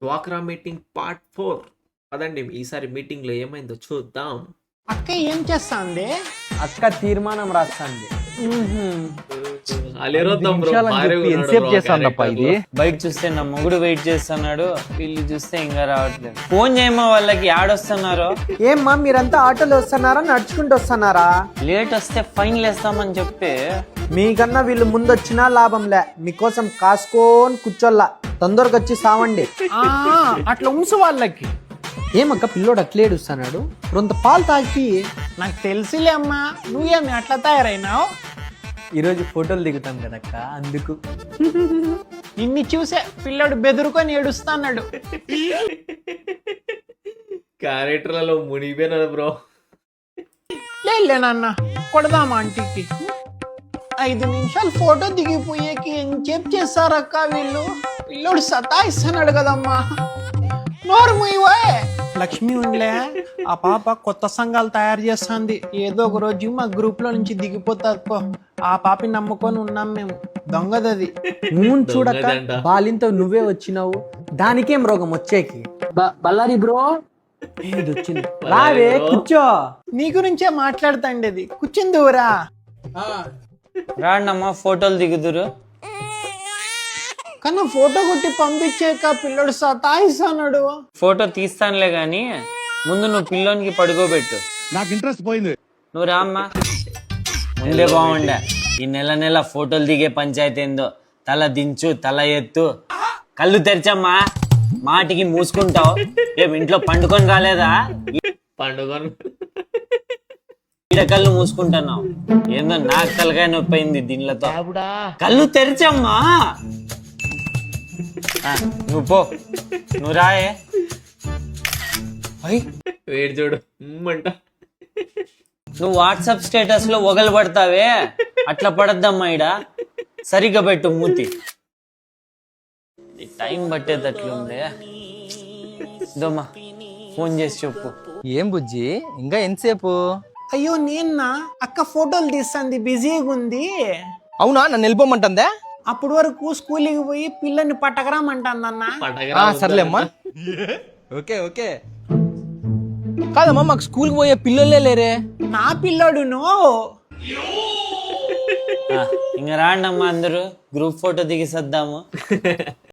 డ్వాక్రా meeting part 4. పదండి ఈసారి మీటింగ్ లో ఏమైందో చూద్దాం. అక్క ఏం చేస్తాంది? అక్క తీర్మానం రాస్తాంది. ఎంతసేపు చేస్తాందప్ప ఇది? బయట చూస్తే నా మొగుడు వెయిట్ చేస్తున్నాడు, వీళ్ళు చూస్తే ఇంకా రావట్లేదు. ఫోన్ చేయమా వాళ్ళకి, ఆడొస్తున్నారో. ఏమ్మా మీరంతా ఆటోలో వస్తున్నారా నడుచుకుంటూ వస్తున్నారా? లేట్ వస్తే ఫైన్ వేస్తామని చెప్పి. మీకన్నా వీళ్ళు ముందు వచ్చినా లాభంలే, మీకోసం కాసుకోని కూర్చోల్లా. తొందరగా వచ్చి సావండి. అట్లా ఉంసు వాళ్ళకి. ఏమక్క పిల్లోడు అట్లే ఏడుస్తున్నాడు? కొంత పాలు తాగి. నాకు తెలిసిలే అమ్మా, నువ్వేమి అట్లా తయారైనావు? ఈరోజు ఫోటోలు దిగుతాం కదక్క, అందుకు. నిన్ను చూసే పిల్లడు బెదురుకొని ఏడుస్తాన్నాడు. క్యారెక్టర్లలో మునిగిపోయినాడు బ్రో. లేలే నాన్న, కొడదామా ఆంటీకి. 5 నిమిషాలు ఫోటో దిగిపోయేకి ఎంచేపు చేస్తారక్క వీళ్ళు. పిల్లోడు సతాయిస్తున్నాడు కదమ్మా. నోరు మూయవే. లక్ష్మి ఉండలే, ఆ పాప కొత్త సంఘాలు తయారు చేస్తుంది. ఏదో ఒక రోజు మా గ్రూప్ లో నుంచి దిగిపోతాది పో. ఆ పాపని నమ్ముకొని ఉన్నాం మేము. దొంగదది. చూడక్క, బాలింతో నువ్వే వచ్చినావు, దానికేం రోగం వచ్చేకి? బల్లారి బ్రో ఏది వచ్చింది? రావే కూర్చో. నీ గురించే మాట్లాడుతాండేది. కూర్చుందువురా. రాండమ్మా ఫోటోలు దిగుదురు. కన్నా ఫోటో కొట్టి పంపించాక పిల్లడు సతాయిస్తున్నాడు. ఫోటో తీస్తానులే గాని ముందు నువ్వు పిల్లోనికి పడుకోబెట్టు. నాకు ఇంట్రెస్ట్ పోయింది. నువ్వు రామ్మా. ముందే బాగుండే, ఈ నెల నెల ఫోటోలు దిగే పంచాయతీ ఏందో. తల దించు, తల ఎత్తు, కళ్ళు తెరిచమ్మా. మాటికి మూసుకుంటావు. ఏం ఇంట్లో పండుకొని రాలేదా? పండుగ ఈడ కళ్ళు మూసుకుంటున్నావు. ఏందో నాకు తలకాయ నొప్పి అయింది దీనిలతో. కళ్ళు తెరిచమ్మా. నువ్వు పో, నువ్వు రాయే. వేడి చూడు అంట. నువ్వు వాట్సాప్ స్టేటస్ లో ఒగలు పడతావే, అట్లా పడద్దమ్మా. ఈడ సరిగ్గా పెట్టు మూతి. టైం పట్టేటట్లుందే. ఇదమ్మా ఫోన్ చేసి చెప్పు. ఏం బుజ్జి ఇంకా ఎంతసేపు? అయ్యో నేన్నా, అక్క ఫోటోలు తీస్తుంది, బిజీగా ఉంది. అవునా, నన్ను వెళ్ళిపోమంటుందే? అప్పటి వరకు స్కూల్కి పోయి పిల్లని పట్టకరామంటాందన్న. సర్లేమ్మా. Okay okay. కాదమ్మా, మాకు స్కూల్కి పోయే పిల్లలే లేరే. నా పిల్లోడును. ఇంకా రాండమ్మా అందరూ గ్రూప్ ఫోటో దిగిసేద్దాము.